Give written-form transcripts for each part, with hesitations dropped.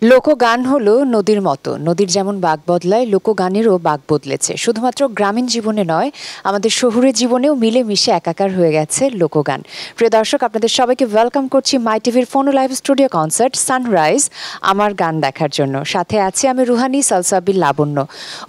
লোকগান হলো নদীর মতো, নদীর যেমন বাঁক বদলায় লোকগানেরও বাঁক বদলেছে। শুধুমাত্র গ্রামীণ জীবনে নয়, আমাদের শহুরে জীবনেও মিলেমিশে একাকার হয়ে গেছে লোকগান। প্রিয় দর্শক, আপনাদের সবাইকে ওয়েলকাম করছি মাই টিভির ফোনো লাইভ স্টুডিও কনসার্ট সানরাইজ আমার গান দেখার জন্য। সাথে আছি আমি রুহানি, সালসাবিল, লাবণ্য।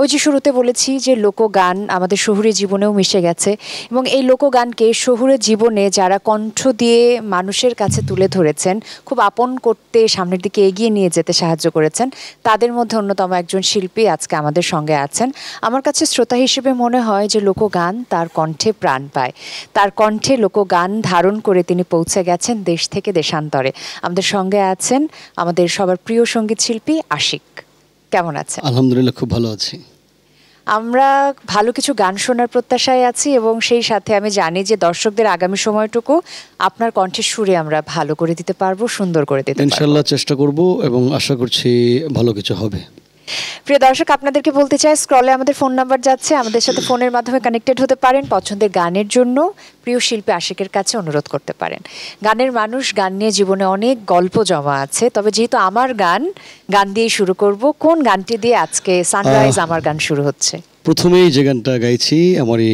ওই যে শুরুতে বলেছি যে লোকগান আমাদের শহুরে জীবনেও মিশে গেছে এবং এই লোকগানকে শহুরে জীবনে যারা কণ্ঠ দিয়ে মানুষের কাছে তুলে ধরেছেন, খুব আপন করতে সামনের দিকে এগিয়ে নিয়ে যেতে সাহায্য করেছেন, তাদের মধ্যে অন্যতম একজন শিল্পী আজকে আমাদের সঙ্গে আছেন। আমার কাছে শ্রোতা হিসেবে মনে হয় যে লোকগান তার কণ্ঠে প্রাণ পায়, তার কণ্ঠে লোকগান ধারণ করে তিনি পৌঁছে গেছেন দেশ থেকে দেশান্তরে। আমাদের সঙ্গে আছেন আমাদের সবার প্রিয় সঙ্গীত শিল্পী আশিক। কেমন আছেন? আলহামদুলিল্লাহ, খুব ভালো আছি। আমরা ভালো কিছু গান শোনার প্রত্যাশায় আছি এবং সেই সাথে আমি জানি যে দর্শকদের আগামী সময়টুকু আপনার কণ্ঠের সুরে আমরা ভালো করে দিতে পারবো, সুন্দর করে দিতে পারবো ইনশাআল্লাহ। চেষ্টা করব এবং আশা করছি ভালো কিছু হবে। প্রিয় দর্শক, আপনাদেরকে বলতে চাই, স্ক্রলে আমাদের ফোন নাম্বার যাচ্ছে, আমাদের সাথে ফোনের মাধ্যমে কানেক্টেড হতে পারেন। পছন্দের গানের জন্য প্রিয় শিল্পী আশিকের কাছে অনুরোধ করতে পারেন। গানের মানুষ, গান নিয়ে জীবনে অনেক গল্প জমা আছে, তবে যেহেতু আমার গান দিয়েই শুরু করব। কোন গানটি দিয়ে আজকে সানরাইজ আমার গান শুরু হচ্ছে? প্রথমেই যে গানটা গাইছি আমারই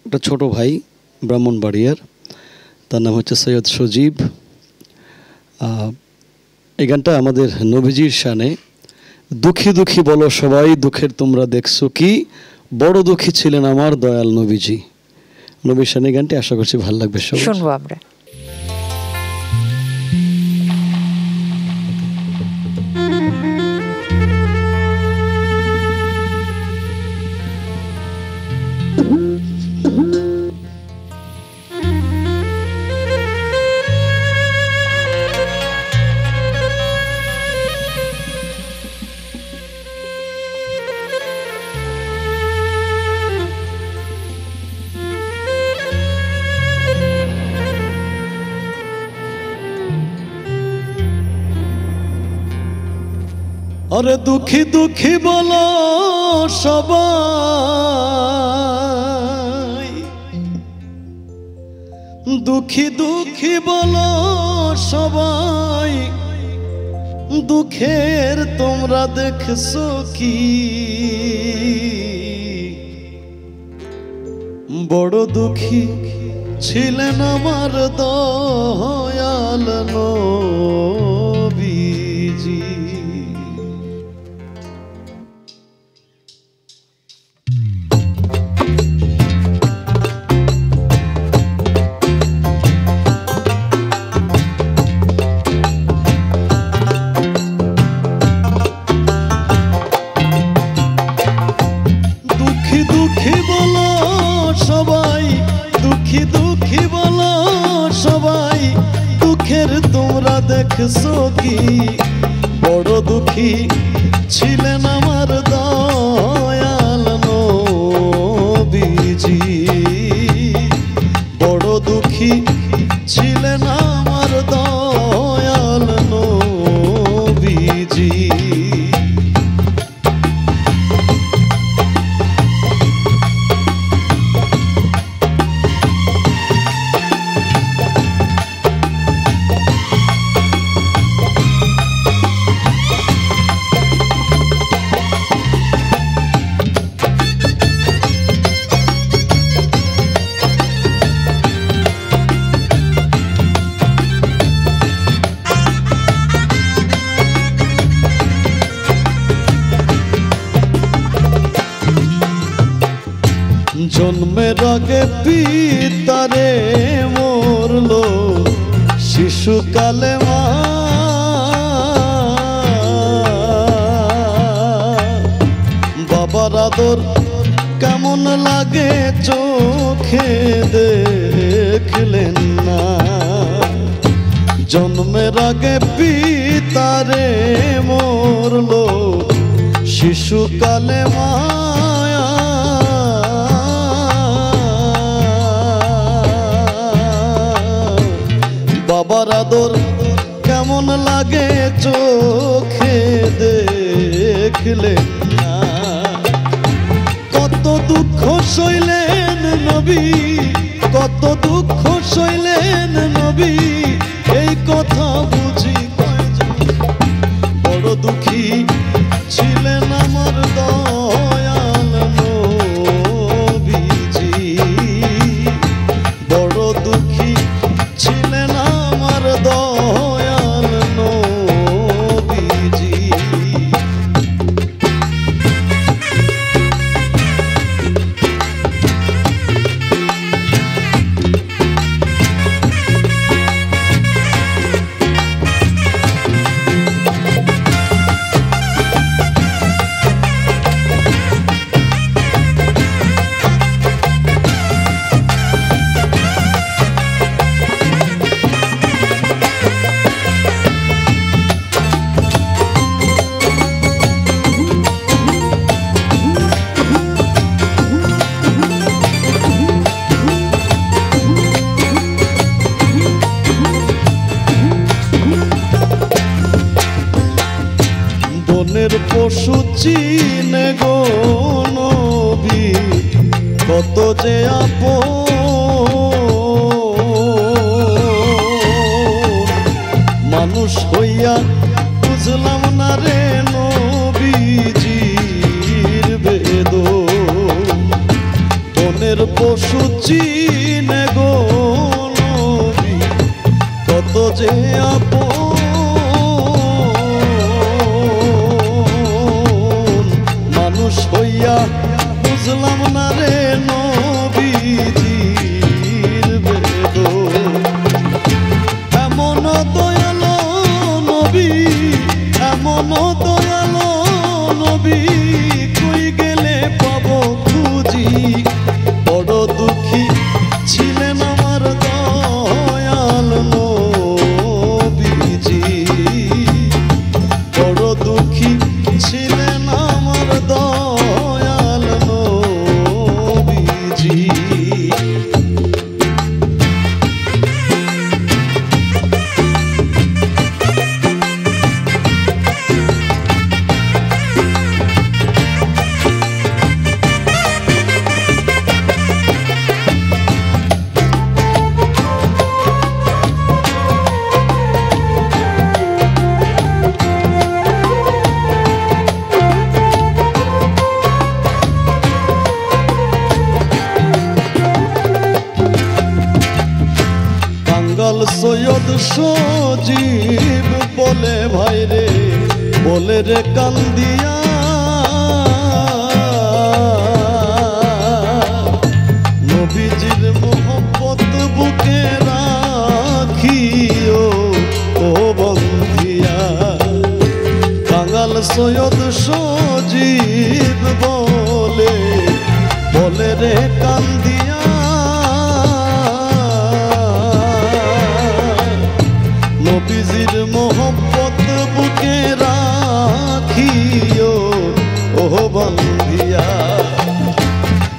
একটা ছোট ভাই ব্রাহ্মণবাড়িয়ার, তার নাম হচ্ছে সৈয়দ সজীব। এই গানটা আমাদের নবীজির শানে। দুঃখী দুঃখী বলো সবাই, দুঃখের তোমরা দেখছো কি, বড় দুঃখী ছিলেন আমার দয়াল নবীজি। নবীর শানে গানটি, আশা করছি ভালো লাগবে। শুনবো আমরা। আরে দুঃখী দুঃখী বলো সবাই, দুঃখী দুঃখী বলো সবাই, দুঃখের তোমরা দেখছো কি, বড় দুঃখী ছিলেন আমার দয়াল নবীজি। দেখছো কি, বড় দুঃখী ছিলেন আমার দয়াল নবীজি, বড় দুঃখী ছিলেন আমার দয়াল নবীজি। জন্মের আগে পিতারে মরলো, শিশুকালে মা, বাবার আদর কেমন লাগে চোখে দেখলেন না। জন্মের আগে পিতারে মরলো, শিশুকালে মা, বাবার আদর কেমন লাগে চোখে দেখলে না। কত দুঃখ সইলেন নবী, কত দুঃখ সইলেন নবী, এই কথা বুঝি বনের পশু চিনে গো নবী কত যে আপন, মানুষ হইয়া বুঝলাম না রে নবীজির বেদন। বনের পশু চিনে গো নবী কত যে আপন, মানুষ হইয়া বুঝলাম না রে নবীজির বেদন। এমন দয়ালো নবী, এমন দয়ালো নবী, কই গেলে পাবো খুঁজি। বড় দুঃখী ছিলেন আমার দয়াল নবীজি, বড় দুঃখী ছিলেন আমার দয়াল নবীজি। সৈয়দ সজীব বলে ভাই রে, বলে রে কান্দিয়া, নবীজির মোহব্বত বুকে রাখিও ও বন্ধিয়া। কাঙাল সৈয়দ সজীব বলে, বলে রে কান্দিয়া, নবীজির মোহব্বত বুকে রাখিও ও বন্ধিয়া।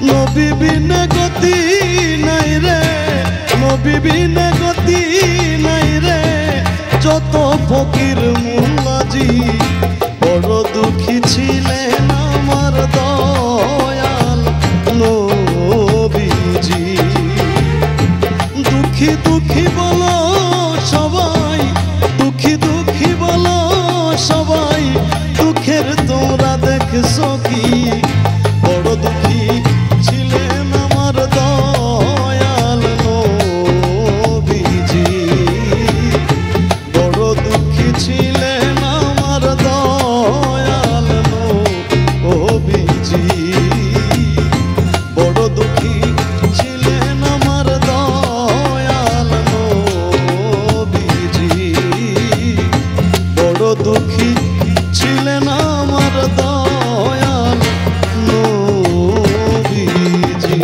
নবী বিনে গতি নাই রে, নবী বিনে গতি নাই রে, যত ফকির মুল্লাজি। বড় দুঃখী ছিলেন আমার দয়াল নবীজি। দুঃখী দুঃখী বলো সবাই, দুঃখী দুঃখী বলো সবাই, দুঃখের তোমরা দেখছো কি। বড় দুঃখী ছিলেন আমার দয়াল নবীজি, বড় দুঃখী ছিলেন আমার দয়াল নবীজি, বড় দুঃখী ছিলেন আমার দয়াল নবীজি, বড় দুঃখী ছিলেন আমার দয়াল নবীজি।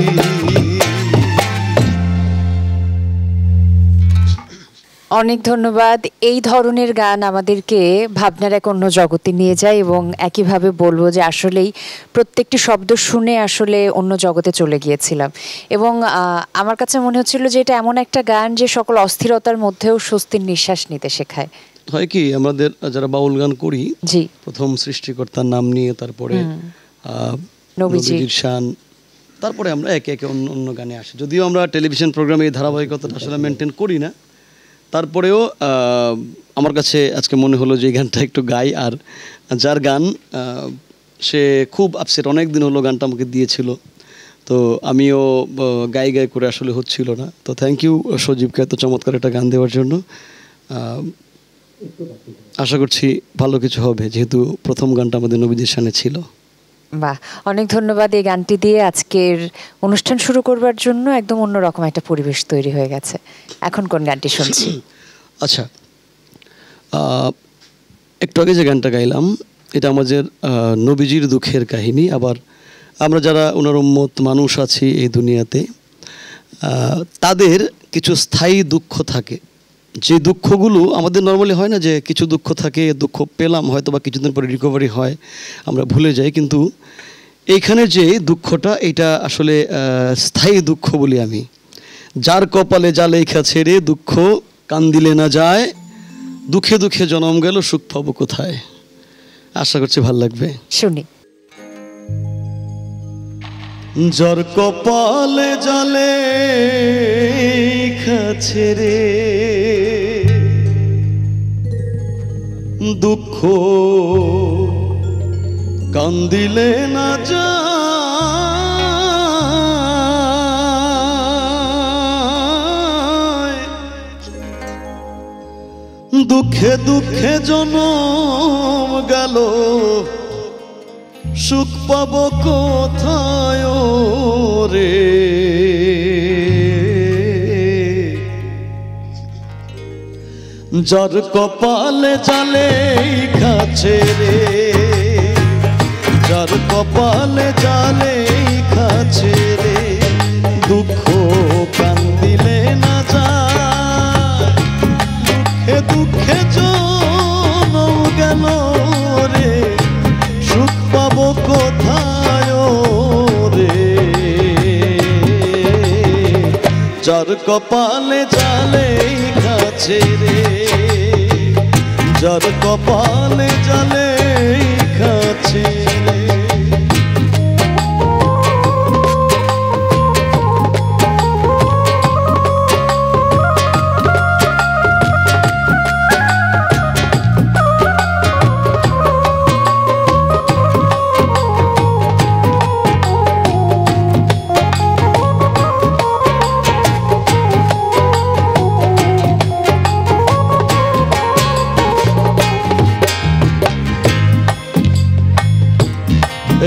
অনেক ধন্যবাদ। এই ধরনের গান আমাদেরকে ভাবনার এক অন্য জগতে নিয়ে যায় এবং একইভাবে বলবো যে আসলেই প্রত্যেকটি শব্দ শুনে আসলে অন্য জগতে চলে গিয়েছিলাম এবং আমার কাছে মনে হচ্ছিল যে এটা এমন একটা গান যে সকল অস্থিরতার মধ্যেও স্বস্তির নিঃশ্বাস নিতে শেখায়। হয় কি, আমাদের যারা বাউল গান করি, জি, প্রথম সৃষ্টিকর্তার নাম নিয়ে, তারপরে নবীজির শান, তারপরে আমরা একে একে অন্য অন্য গানে আসি। যদিও আমরা টেলিভিশন প্রোগ্রামে এই ধারাবাহিকতাটা আসলে মেনটেন করি না, তারপরেও আমার কাছে আজকে মনে হলো যে এই গানটা একটু গাই। আর যার গান সে খুব আপসেট, অনেক দিন হলো গানটা আমাকে দিয়েছিল, তো আমিও গাই গাই করে আসলে হচ্ছিল না। তো থ্যাংক ইউ সজীবকে এত চমৎকার একটা গান দেওয়ার জন্য। আশা করছি ভালো কিছু হবে, যেহেতু প্রথম গানটা আমাদের নবীজির শানে ছিল। বাহ, অনেক ধন্যবাদ। এই গানটি দিয়ে আজকের অনুষ্ঠান শুরু করবার জন্য একদম অন্যরকম একটা পরিবেশ তৈরি হয়ে গেছে। এখন কোন গানটি শুনছি? আচ্ছা, একটু আগে যে গানটা গাইলাম এটা আমাদের নবীজির দুঃখের কাহিনী। আবার আমরা যারা ওনার উম্মত মানুষ আছি এই দুনিয়াতে, তাদের কিছু স্থায়ী দুঃখ থাকে, যে দুঃখগুলো আমাদের নর্মালি হয় না, যে কিছু দুঃখ থাকে, দুঃখ পেলাম হয়তো বা কিছুদিন পরে রিকভারি হয়, আমরা ভুলে যাই। কিন্তু এইখানে যে দুঃখটা, এটা আসলে স্থায়ী দুঃখ বলি আমি। যার কপালে যা লেখা ছেড়ে দুঃখ কান্দিলে না যায়, দুঃখে দুঃখে জনম গেল সুখ পাবো কোথায়। আশা করছি ভালো লাগবে। শুনি। যার কপালে জালে খাছে রে দুঃখ কান্দিলে না যায়, দুঃখে দুঃখে জনম গেল সুখ পাব কোথায় রে। যার কপালে জালে খাছে রে, যার কপালে জালে খাছে রে দুঃখ কান্দিলে না যায়, দুঃখে দুঃখে জনম গেল রে সুখ পাবো কোথায় রে। যার কপালে জালে খাছে রে, যার কপালে জালে খাছে রে।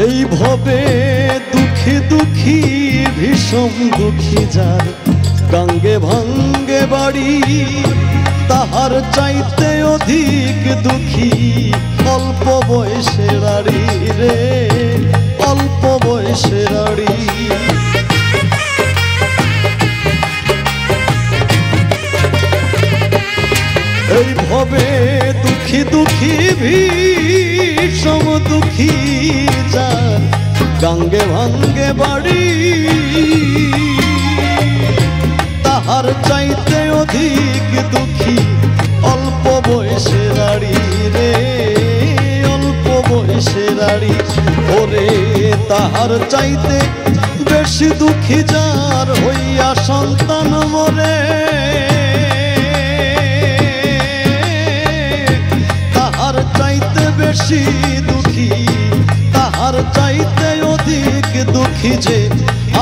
এই ভবে দুঃখী দুঃখী ভীষণ দুঃখী যার গাঙ্গে ভাঙ্গে বাড়ি, তাহার চাইতে অধিক দুঃখী অল্প বয়সের আড়ি রে, অল্প বয়সের আড়ি। এই ভবে দুঃখী দুঃখী ভীষণ দুঃখী যার গাঙ্গে ভাঙ্গে বাড়ি, তাহার চাইতে অধিক দুঃখী অল্প বয়সের আড়ি রে, অল্প বয়সের আড়ি। ওরে তাহার চাইতে বেশি দুঃখী যার হইয়া সন্তান মরে, তাহার চাইতে বেশি দুঃখী, তাহার চাইতে অধিক দুঃখী যে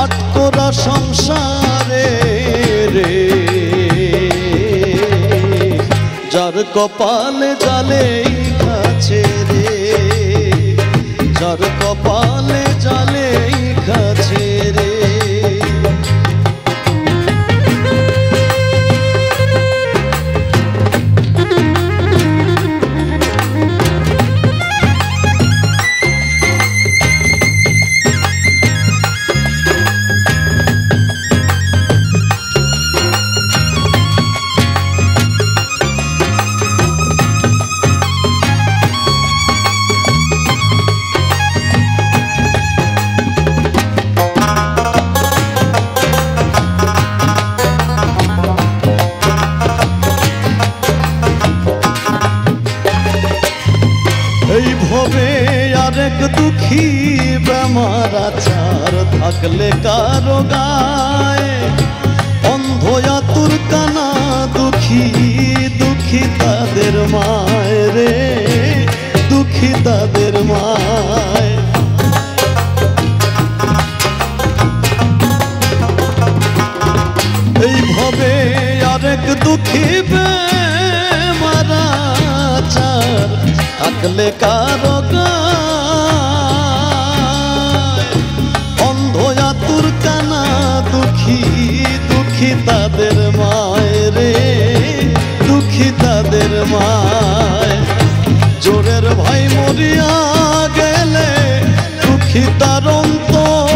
আটকরা সংসারে রে। যার কপালে জালে খাছে রে, যার কপালে জালে খাছে রে। এই ভবে আরেক দুঃখী বেমার আচার থাকলে কারো গায়ে, অন্ধ আতুর কানা দুঃখী দুঃখী তাদের মায় রে, দুঃখী তাদের মায়। এই ভবে আরেক দুঃখী বেমার আচার থাকলে কারো গায়, অন্ধ আতুর কানা দুঃখী দুঃখী তাদের মায় রে, দুঃখী তাদের মায়। জোরের ভাই মরিয়া গেলে দুঃখী তার অন্তর,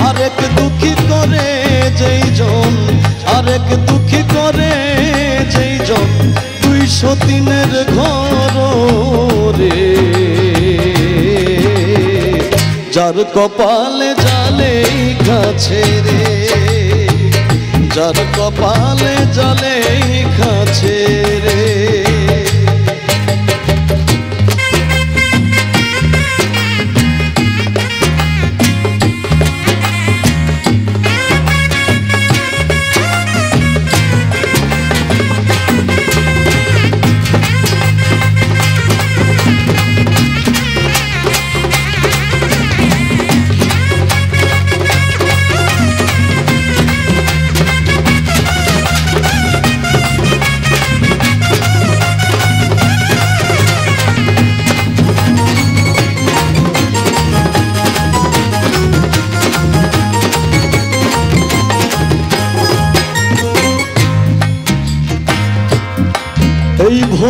আরেক দুঃখী করে যেই জন, আরেক দুঃখী করে যেই জন 203 ঘর রে। যার কপালে জালে খাছে রে, যার কপালে জালে খাছে রে।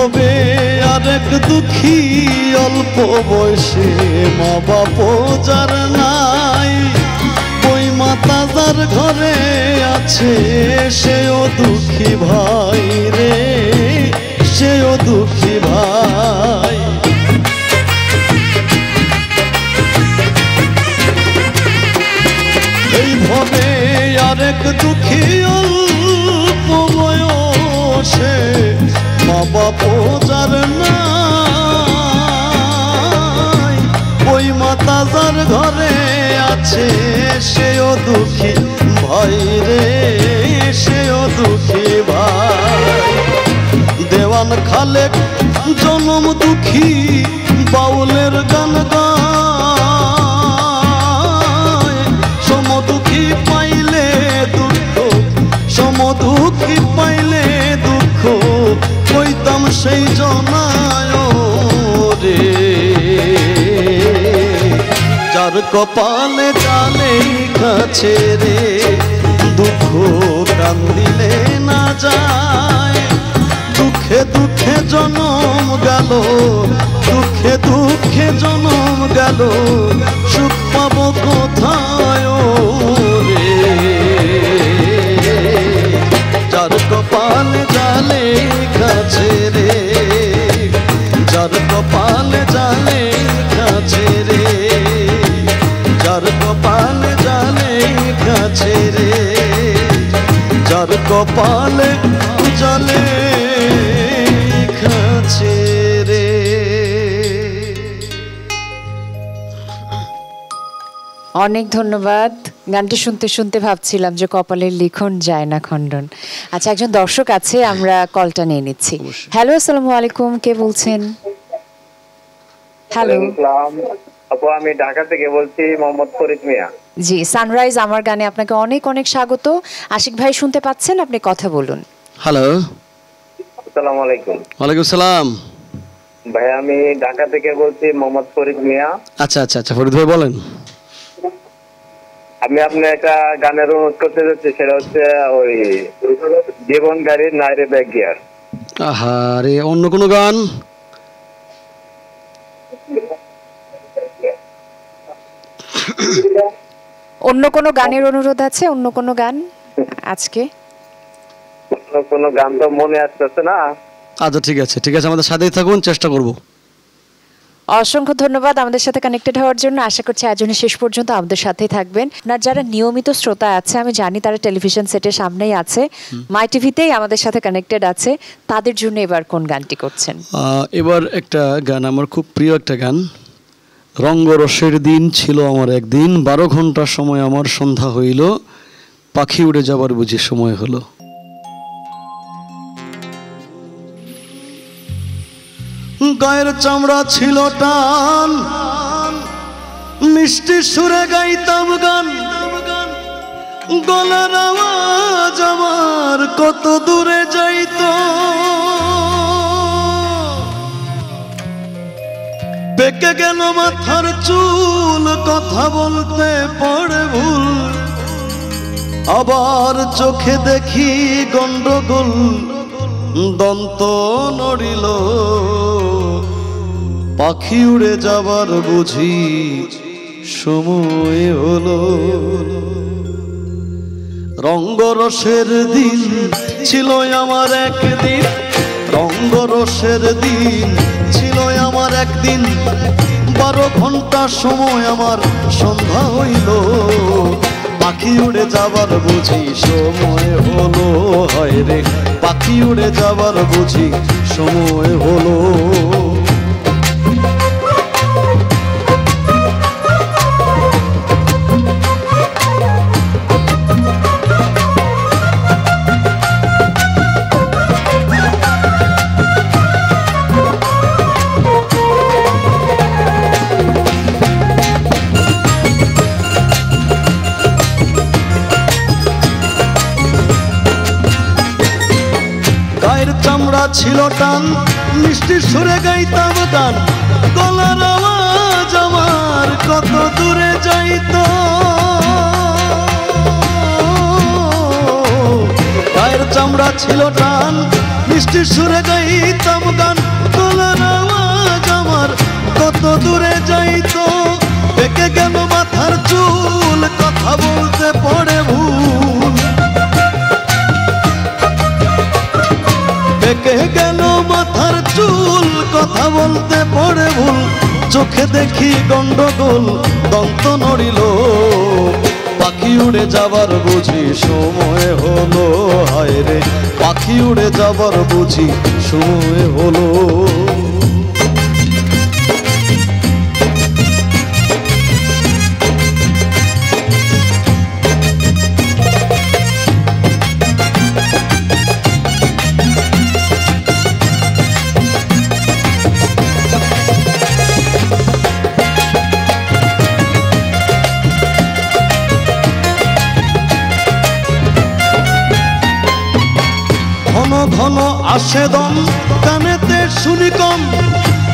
ভবে আরেক দুঃখী অল্প বয়সে মা বাপ যার নাই, ওই মাতা যার ঘরে আছে সেও দুঃখী ভাই রে, সেও দুঃখী ভাই। এই ভবে আরেক দুঃখী অল্প বয়সে মা বাপ যার নাই, ওই মাতা যার ঘরে আছে সেও দুঃখী ভাই রে, সেও দুঃখী ভাই। দেওয়ান খালেক জনম দুঃখী বাউলের গান গায়, সমদুঃখী পাইলে দুঃখ, সমদুঃখী পাইলে দুঃখ কইতাম সেই জনায় রে। যার কপালে জালে কাছে রে দুঃখ কান্দিলে না যায়, দুঃখে দুঃখে জনম গেল, দুঃখে দুঃখে জনম গেল, সুখ পাবো কোথায় রে। যার কপালে জালে কাছে রে, যার কপালে জালে কাছে রে, যার কপালে জালে কাছে রে, যার কপালে জালে কাছে রে। অনেক ধন্যবাদ। গানটি শুনতে শুনতে ভাবছিলাম যে কপালের লিখন যায় না খণ্ডন। আচ্ছা, একজন দর্শক আছে, আমরা কলটা নিয়ে নিচ্ছি। হ্যালো, আসসালামু আলাইকুম, কে বলছেন? হ্যালো, আপু আমি ঢাকা থেকে বলছি, মোহাম্মদ ফরিদ মিয়া। জি, সানরাইজ আমার গানে আপনাকে অনেক অনেক স্বাগত। আশিক ভাই শুনতে পাচ্ছেন? আপনি কথা বলুন। হ্যালো, আসসালামু আলাইকুম। ওয়ালাইকুম সালাম। ভাই আমি ঢাকা থেকে বলছি, মোহাম্মদ ফরিদ মিয়া। আচ্ছা আচ্ছা আচ্ছা, ফরিদ ভাই বলেন। আমি আপনি একটা গানের অনুরোধ করতে যাচ্ছি, সেটা হচ্ছে ওই জীবন গাড়ির নাইরে ব্যাগ গিয়ার। আহারে, অন্য কোনো গান? অন্য কোনো গানের অনুরোধ আছে? অন্য কোনো গান আজকে? অন্য কোনো গান তো মনে আসতেছে না। আচ্ছা ঠিক আছে, ঠিক আছে, আমাদের সাথেই থাকুন, চেষ্টা করব। অসংখ্য ধন্যবাদ আমাদের সাথে কানেক্টেড হওয়ার জন্য। আশা করছি আয়োজনের শেষ পর্যন্ত আমাদের সাথেই থাকবেন। আপনার যারা নিয়মিত শ্রোতা আছে, আমি জানি তারা টেলিভিশন সেটের সামনেই আছে, মাই টিভিতেই আমাদের সাথে কানেক্টেড আছে, তাদের জন্য এবার কোন গানটি করছেন? এবার একটা গান, আমার খুব প্রিয় একটা গান। রঙ্গরসের দিন ছিল আমার একদিন, 12 ঘন্টা সময় আমার সন্ধ্যা হইল, পাখি উড়ে যাবার বুঝি সময় হলো। গায়ের চামড়া ছিল টান, মিষ্টি সুরে গাইতাম গান, গলার আওয়াজ আমার কত দূরে যাইতো। পেকে গেল মাথার চুল, কথা বলতে পড়ে ভুল, আবার চোখে দেখি গন্ডগোল, দন্ত নড়িল, পাখি উড়ে যাবার বুঝি সময় হলো। রঙ্গরসের দিন ছিল আমার একদিন, রঙ্গরসের দিন ছিল আমার একদিন, 12 ঘন্টা সময় আমার সন্ধ্যা হইল, পাখি উড়ে যাবার বুঝি সময় হলো। হয় রে, পাখি উড়ে যাবার বুঝি সময় হলো। চামড়া ছিল টান, মিষ্টি সুরে গাইতাম গান, গলার আওয়াজ আমার কত দূরে যাইতো। গায়ের চামড়া ছিল টান, মিষ্টি সুরে গাইতাম গান, গলার আওয়াজ আমার কত দূরে যাইতো। পেকে গেল মাথার চুল, কথা বলতে পড়ে ভুল। পেকে গেল মাথার চুল, কথা বলতে পড়ে ভুল। চোখে দেখি গন্ডগোল, দন্ত নড়িল, পাখি উড়ে যাবার বুঝি সময় হলো। হায় রে পাখি উড়ে যাবার বুঝি সময় হলো। ঘন ঘন আসে দম, কানেতে শুনি কম,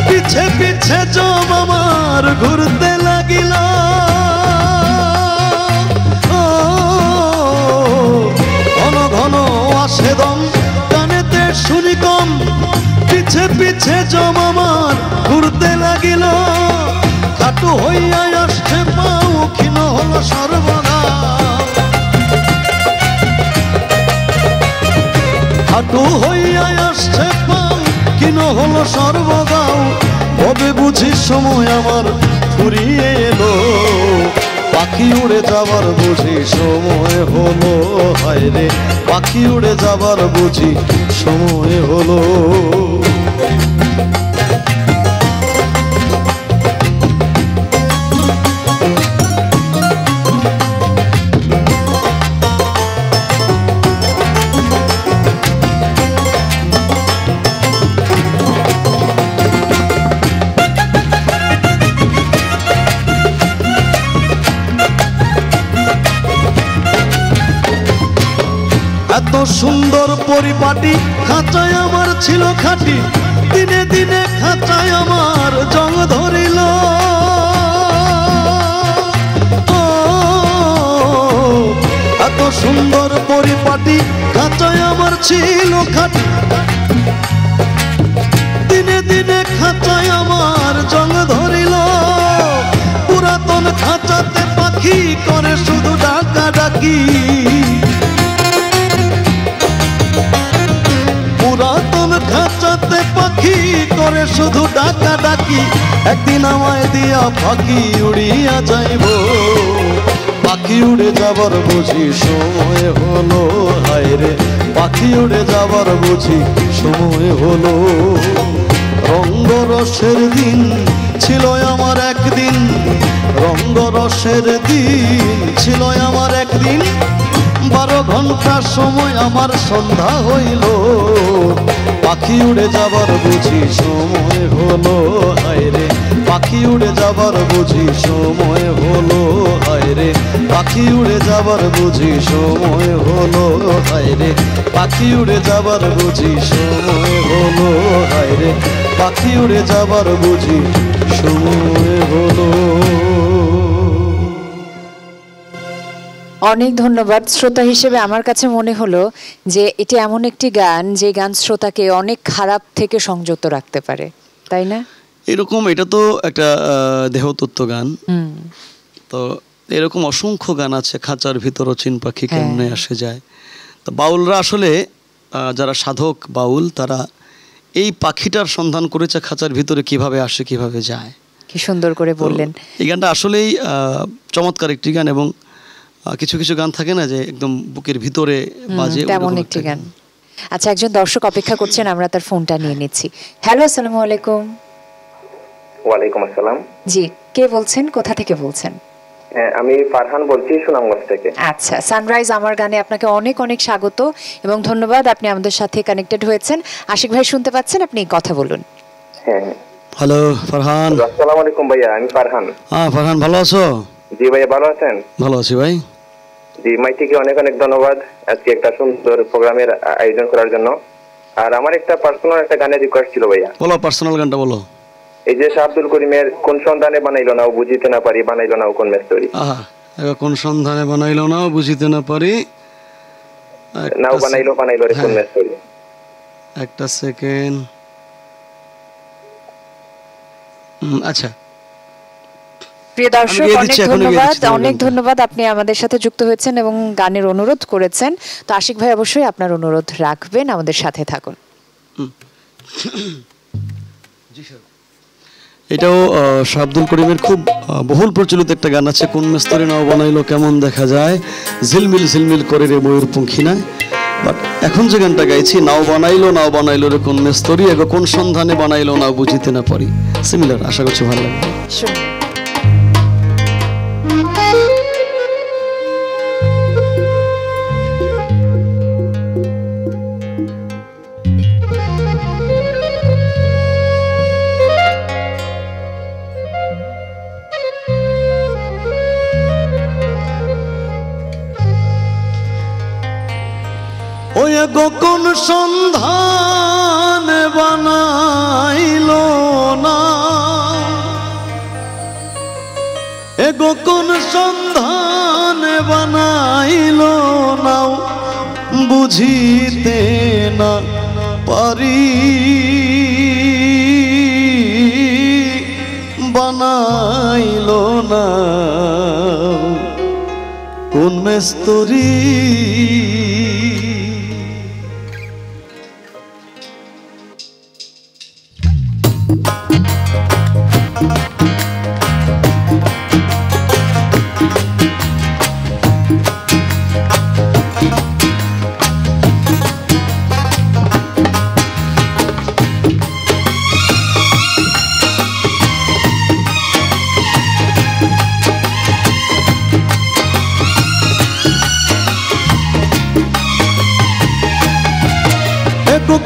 পিছে পিছে জম আমার ঘুরতে লাগিল। ঘন ঘন আসে দম, কানেতে শুনি কম, পিছে পিছে জম আমার ঘুরতে লাগিল। খাটু হইয়া আসছে পাও, ক্ষীণ হলো সর্বদা। হাঁটু হইয়া আসছে পাও, কিন হলো সর্বদাও। কবে বুঝি সময় আমার ফুরিয়ে এলো, পাখি উড়ে যাবার বুঝি সময় হলো। হায় রে পাখি উড়ে যাবার বুঝি সময় হলো। এত সুন্দর পরিপাটি, খাঁচায় আমার ছিল খাঁটি, দিনে দিনে খাঁচায় আমার জং ধরিল। এত সুন্দর পরিপাটি, খাঁচায় আমার ছিল খাঁটি, দিনে দিনে খাঁচায় আমার জং ধরিল। পুরাতন খাঁচাতে পাখি করে শুধু ডাকা ডাকি, পুরাতন খাঁচাতে পাখি করে শুধু ডাকা ডাকি। একদিন আমায় দিয়া পাখি উড়িয়া যাইব, পাখি উড়ে যাবার বুঝি সময় হলো। হায় রে পাখি উড়ে যাবার বুঝি সময় হলো। রঙ্গরসের দিন ছিল আমার একদিন, রঙ্গরসের দিন ছিল আমার একদিন। 12 ঘন্টা সময় আমার সন্ধ্যা হইল, পাখি উড়ে যাবার বুঝি সময় হলো। হায় রে পাখি উড়ে যাবার বুঝি সময় হলো। হায় রে পাখি উড়ে যাবার বুঝি সময় হলো। হায় রে পাখি উড়ে যাবার বুঝি সময় হলো। হায় রে পাখি উড়ে যাবার বুঝি সময় হলো। অনেক ধন্যবাদ। শ্রোতা হিসেবে আমার কাছে মনে হলো যে এটি এমন একটি গান যে গান শ্রোতাকে অনেক খারাপ থেকে সংযত রাখতে পারে, তাই না? এরকম, এটা তো একটা দেহতত্ত্ব গান। তো এরকম অসংখ্য গান আছে, খাঁচার ভিতর চিন পাখি কেমনে আসে যায়। তো বাউলরা আসলে যারা সাধক বাউল, তারা এই পাখিটার সন্ধান করেছে খাঁচার ভিতরে কিভাবে আসে কিভাবে যায়। কি সুন্দর করে বললেন। এই গানটা আসলেই চমৎকার একটি গান, এবং কিছু কিছু গান থাকে না যে একদম বুকের ভিতরে বাজে, তেমন একটি গান। আচ্ছা, একজন দর্শক অপেক্ষা করছেন, আমরা তার ফোনটা নিয়ে নিচ্ছি। হ্যালো, আসসালামু আলাইকুম। ওয়ালাইকুম আসসালাম। জি, কে বলছেন, কোথা থেকে বলছেন? আমি ফারহান বলছি, সুনামগঞ্জ থেকে। আচ্ছা, সানরাইজ আমার গানে আপনাকে অনেক অনেক স্বাগত এবং ধন্যবাদ, আপনি আমাদের সাথে কানেক্টেড হয়েছেন। আশিক ভাই শুনতে পাচ্ছেন, আপনি কথা বলুন। হ্যাঁ, হ্যালো ফারহান। আসসালামু আলাইকুম ভাইয়া, আমি ফারহান। ফারহান, ভালো আছো? জি ভাইয়া, ভালো আছেন? ভালো আছি ভাই। জি, মাইটিকে অনেক অনেক ধন্যবাদ আজকে একটা সুন্দর প্রোগ্রামের আয়োজন করার জন্য। আর আমার একটা পার্সোনাল একটা গানের রিকোয়েস্ট ছিল ভাইয়া। বলো, পার্সোনাল গানটা বলো। এই যে শাহ আব্দুল করিমের কোন সন্ধানে বানাইলো না ও বুঝিতে না পারি, বানাইলো না ও কোন মেস্তরি। কোন সন্ধানে বানাইলো না বুঝিতে না পারি, নাও বানাইলো বানাইলো রে কোন স্টোরি। একটা সেকেন্ড। আচ্ছা প্রিয় দর্শক, অনেক ধন্যবাদ আপনি আমাদের সাথে যুক্ত হয়েছেন এবং গানের অনুরোধ করেছেন। তো আশিক ভাই অবশ্যই আপনার অনুরোধ রাখবেন, আমাদের সাথে থাকুন। এটাও শাহ আব্দুল করিমের খুব বহুল প্রচলিত একটা গান আছে, কোন মেস্তরি নাও বানাইলো কেমন দেখা যায়, ঝিলমিল ঝিলমিল করে রে ময়ূর পঙ্খিনায়। বাট এখন যে গানটা গাইছি, নাও বানাইলো রে কোন মেস্তরি, এগো কোন সন্ধানে বানাইলো নাও বুঝিতে না পারি, সিমিলার। আশা করছি ভালো লাগবে। ওই গো কোন সন্ধান বানাইলো না, এগো কোন সন্ধান বানাইলো নাও বুঝিতে না পারি, বানাইলো না কোন মেস্তরি।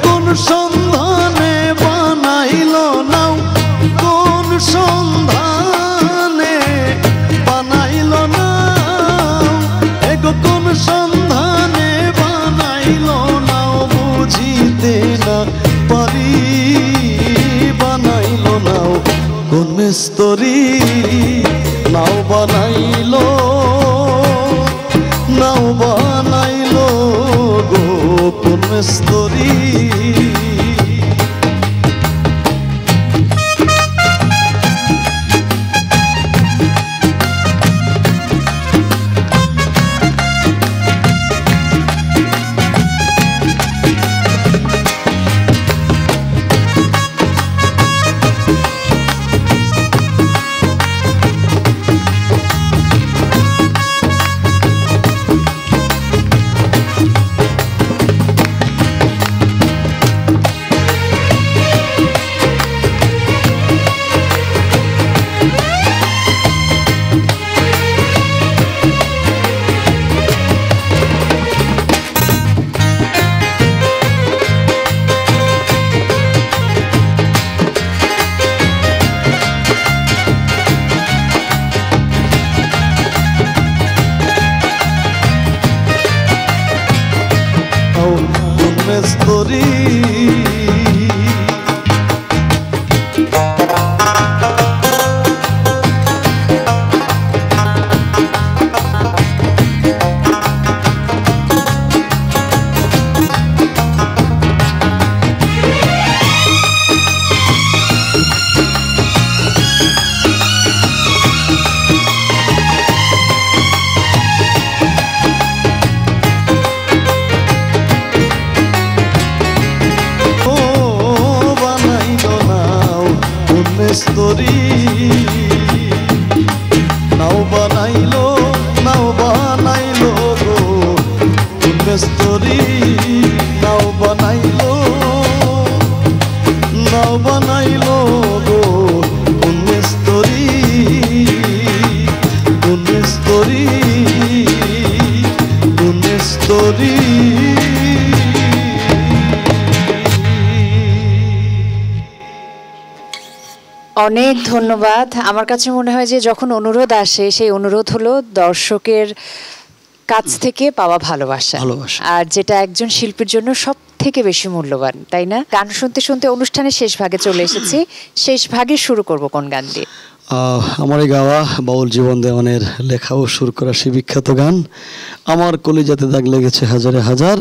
কোন সন্ধানে বানাইলো নাও, কোন সন্ধানে বানাইলো নাও, এগো কোন সন্ধানে বানাইলো নাও বুঝিতে না পারি, বানাইলো নাও কোন মেস্তরি, নাও বানাইলো গো কোন মেস্তরি। মেস্তরি নাও বানাইলো গো কোন মেস্তরি, নাও বানাইলো গো কোন মেস্তরি, কোন মেস্তরি, কোন মেস্তরি। অনেক ধন্যবাদ। আমার কাছে মনে হয় যে যখন অনুরোধ আসে, সেই অনুরোধ হলো দর্শকের কাছ থেকে পাওয়া ভালোবাসা, আর যেটা একজন শিল্পীর জন্য সব থেকে বেশি মূল্যবান, তাই না? গান শুনতে শুনতে অনুষ্ঠানের শেষ ভাগে চলে এসেছি। শেষ ভাগে শুরু করব কোন গান দিয়ে? আমার এই গাওয়া বাউল জীবন দেওয়ানের লেখা ও সুর করা সে বিখ্যাত গান আমার কলিজাতে দাগ লেগেছে হাজারে হাজার,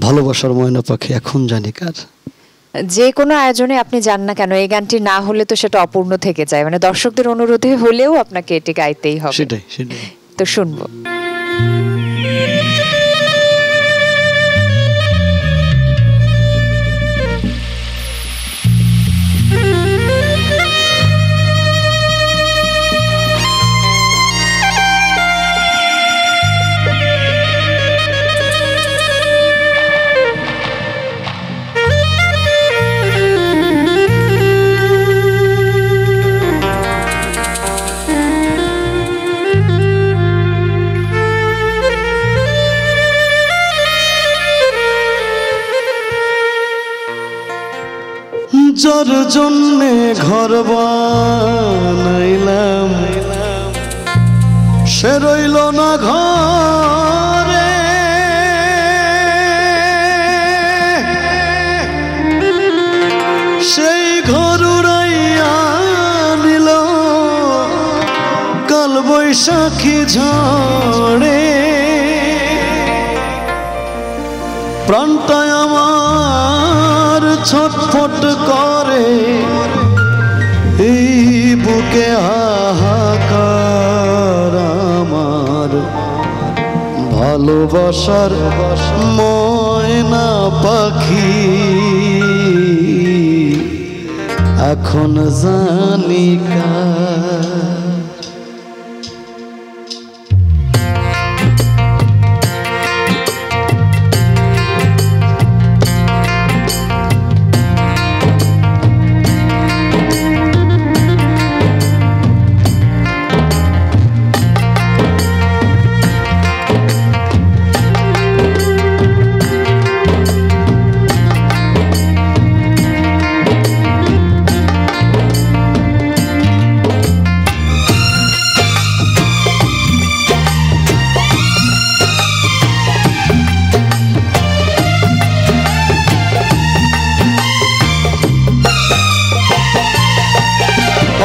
ভালোবাসার ময়না পাখি এখন জানি কার। যে কোনো আয়োজনে আপনি যান না কেন, এই গানটি না হলে তো সেটা অপূর্ণ থেকে যায়, মানে দর্শকদের অনুরোধে হলেও আপনাকে এটি গাইতেই হবে। সেটাই সেটাই। তো শুনবো। যার জন্যে ঘর বানাইলাম সে রইল না ঘরে, সেই ঘর উড়াইয়া নিল কাল বৈশাখী ঝড়ে। প্রাণটায় আমার ছটফট করে এই বুকে হাহাকার, আমার ভালোবাসার ময়না পাখি এখন জানি কার।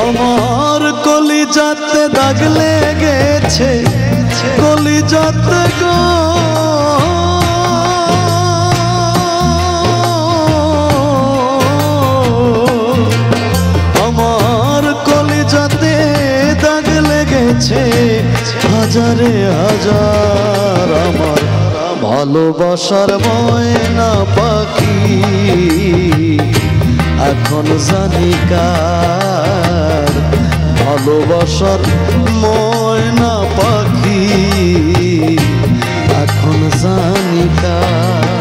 আমার কলিজাতে দাগ লেগেছে, কলিজাতে গো আমার কলিজাতে দাগ লেগেছে হাজারে হাজার, আমার ভালোবাসার ময়না পাখি এখন জানি কার। ভালোবাসার ময়না পাখি এখন জানি কার।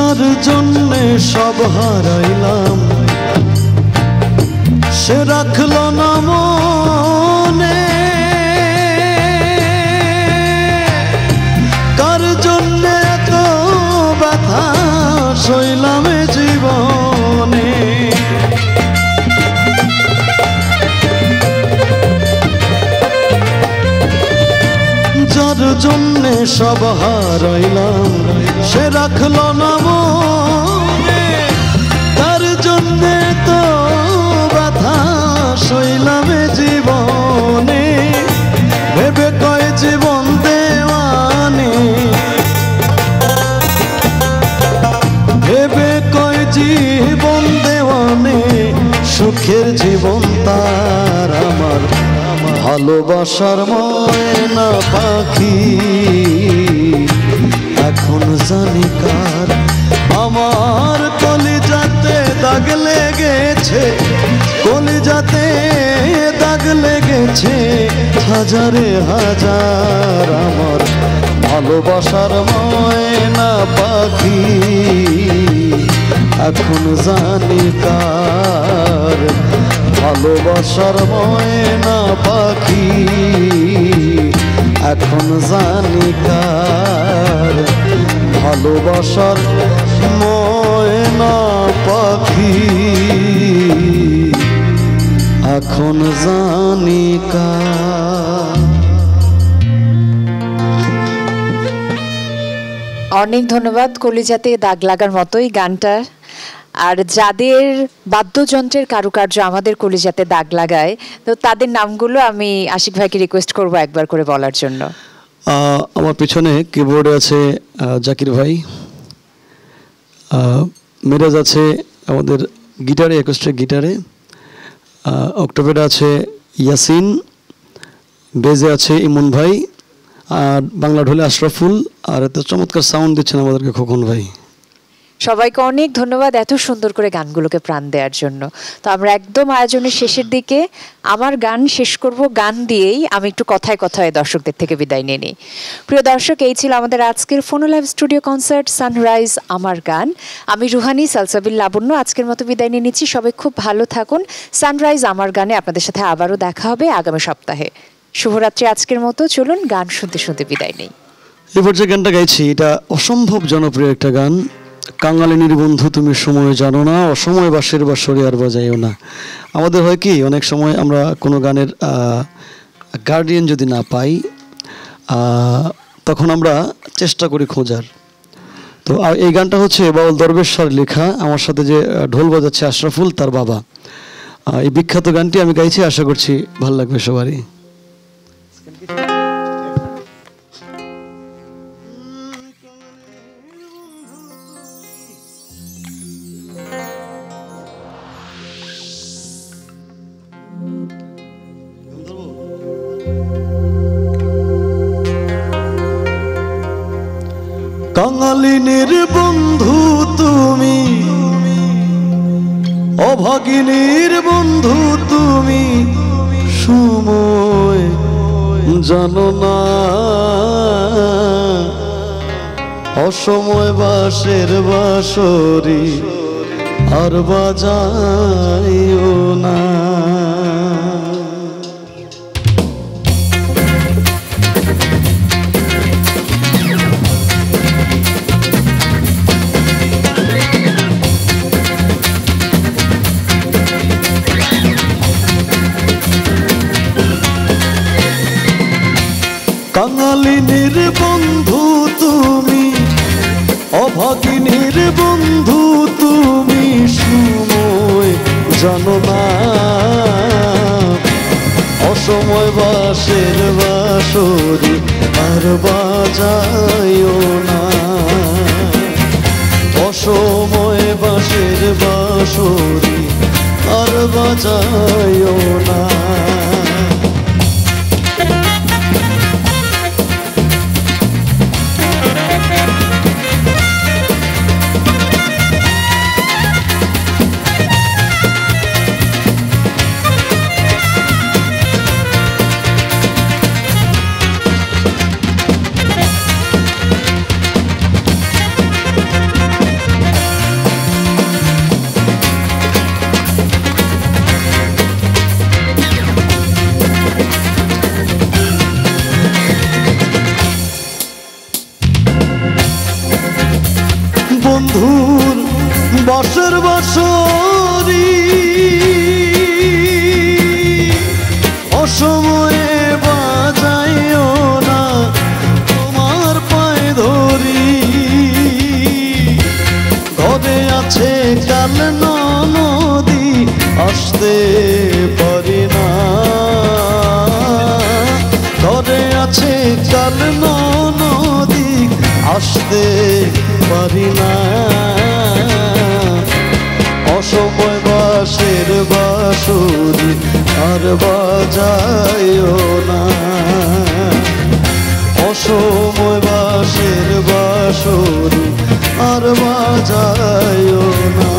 যার জন্যে সব হারাইলাম সে রাখলো না মনে, কার জন্যে এত ব্যথা সইলাম এ জীবনে। যার জন্যে সব হারাইলাম সে রাখলো না মনে, তার জন্যে তো ব্যথা সইলাম এ জীবনে। ভেবে কয় জীবন দেওয়ানে, ভেবে কয় জীবন দেওয়ানে, সুখের জীবন তার আমার ভালোবাসার ময়না পাখি এখন জানি কার। আমার কলিজাতে দাগ লেগেছে, কলিজাতে দাগ লেগেছে হাজারে হাজার আমার ভালোবাসার ময়না পাখি এখন জানি কার। ভালোবাসার ময়না পাখি এখন জানি কার। ভালোবাসার ময়না পাখি এখন জানি কার। অনেক ধন্যবাদ। কলিজাতে দাগ লাগার মতোই গানটা। আর যাদের বাদ্যযন্ত্রের কারুকার্য আমাদের কলিজাতে দাগ লাগায়, তো তাদের নামগুলো আমি আশিক ভাইকে রিকোয়েস্ট করব একবার করে বলার জন্য। আমার পিছনে কিবোর্ডে আছে জাকির ভাই, মিরাজ আছে আমাদের গিটারে, অ্যাকোস্টিক গিটারে, অক্টোপেডে আছে ইয়াসিন, বেজে আছে ইমন ভাই, আর বাংলা ঢোলে আশরাফুল, আর এত চমৎকার সাউন্ড দিচ্ছেন আমাদেরকে খোকন ভাই। সবাইকে অনেক ধন্যবাদ এত সুন্দর করে গানগুলোকে প্রাণ দেওয়ার জন্য। তো আমরা একদম আয়োজনের শেষের দিকে, আমার গান শেষ করব গান দিয়েই আমি একটু কথায় কথায় দর্শকদের থেকে বিদায় নিয়ে নিই। প্রিয় দর্শক, এই ছিল আমাদের আজকের ফোনো লাইভ স্টুডিও কনসার্ট সানরাইজ আমার গান। আমি রুহানি সালসাবিল লাবণ্য আজকের মতো বিদায় নিয়ে নিচ্ছি। সবাই খুব ভালো থাকুন। সানরাইজ আমার গানে আপনাদের সাথে আবারও দেখা হবে আগামী সপ্তাহে। শুভরাত্রি আজকের মতো। চলুন গান শুনতে শুনতে বিদায় নেই। এবার যে গানটা গাইছি এটা অসম্ভব জনপ্রিয় একটা গান। কাঙালিনীর বন্ধু তুমি সময় জানো না, অসময় বাঁশের বাঁশরি আর বাজাইও না। আমাদের হয় কি, অনেক সময় আমরা কোনো গানের গার্ডিয়ান যদি না পাই তখন আমরা চেষ্টা করি খোঁজার। তো এই গানটা হচ্ছে বাউল দরবেশ স্যার লেখা, আমার সাথে যে ঢোল বাজাচ্ছে আশরাফুল তার বাবা। এই বিখ্যাত গানটি আমি গাইছি, আশা করছি ভালো লাগবে সবারই। কাঙালিনীর বন্ধু তুমি, অভাগিনীর বন্ধু তুমি, সময় জানো না, অসময় বাঁশের বাঁশরি আর বাজাইও না। কাঙালিনীর বন্ধু তুমি, অভাগিনীর বন্ধু তুমি, সময় জানো না, অসময় বাঁশের বাঁশরি আর বাজাইও না, অসময় বাঁশের বাঁশরি আর বাজাইও না। বন্ধুর বসের বসরি অসময়ে বাজাইও না তোমার পায়ে ধরি ঘরে আছে কাল নদী আসতে পারি না ঘরে আছে কাল নদী আসতে পারি না অসময় বাঁশের বাঁশুরি আর বাজাইও না অসময় বাঁশের বাঁশুরি আর বাজাইও না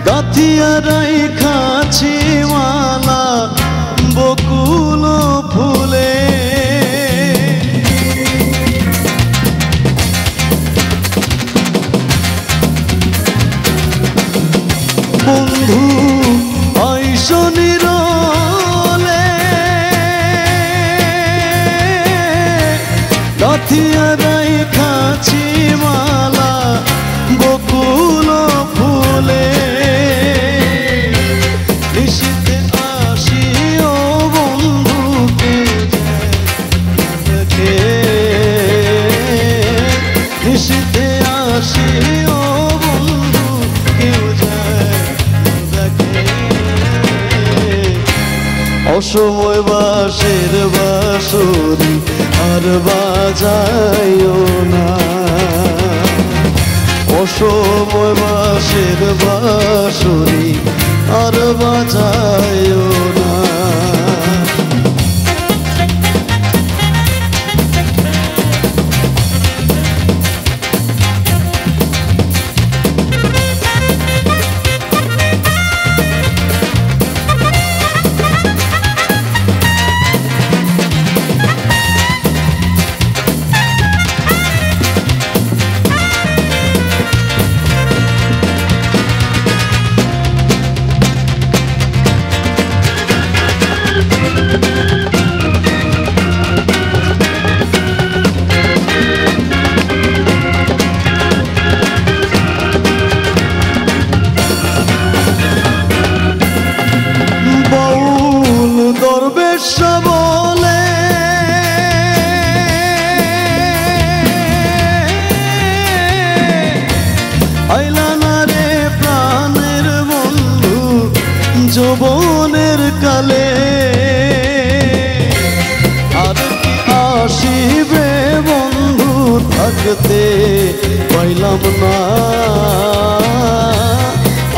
গাথিয়ারাই খাছি মালা বকুল ফুলে বন্ধু ঐশনিরলে গাথিয়ারাই খাছি মালা বকুল ফুলে অসময় বাঁশের বাঁশুরি আর বাজাইও না অসময় বাঁশের বাঁশুরি আর বাজাইও না বলে আইলানা রে প্রাণের বন্ধু যৌবনের কালে আর কি আসিবে বন্ধু থাকতে পাইলাম না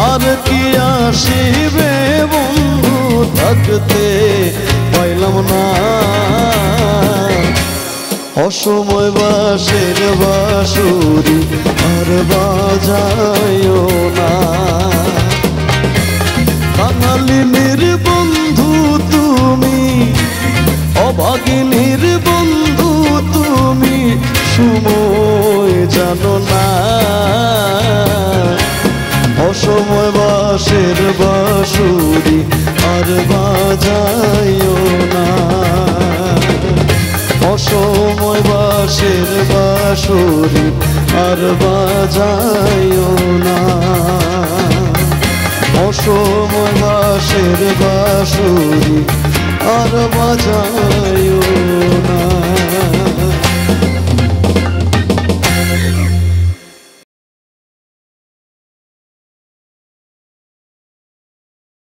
আর কি আসিবে বন্ধু থাকতে পাইলাম না অসময় বাঁশের বাঁশুরি আর বাজাইও না বাঙালিনীর বন্ধু তুমি অভাগিনীর বন্ধু তুমি সময় জানো না অসময় বাঁশের বাঁশুরি আর বাজাইও না অসময় বাঁশের বাঁশুরি আর বাজাইও না অসময় বাঁশের বাঁশুরি আর বাজাইও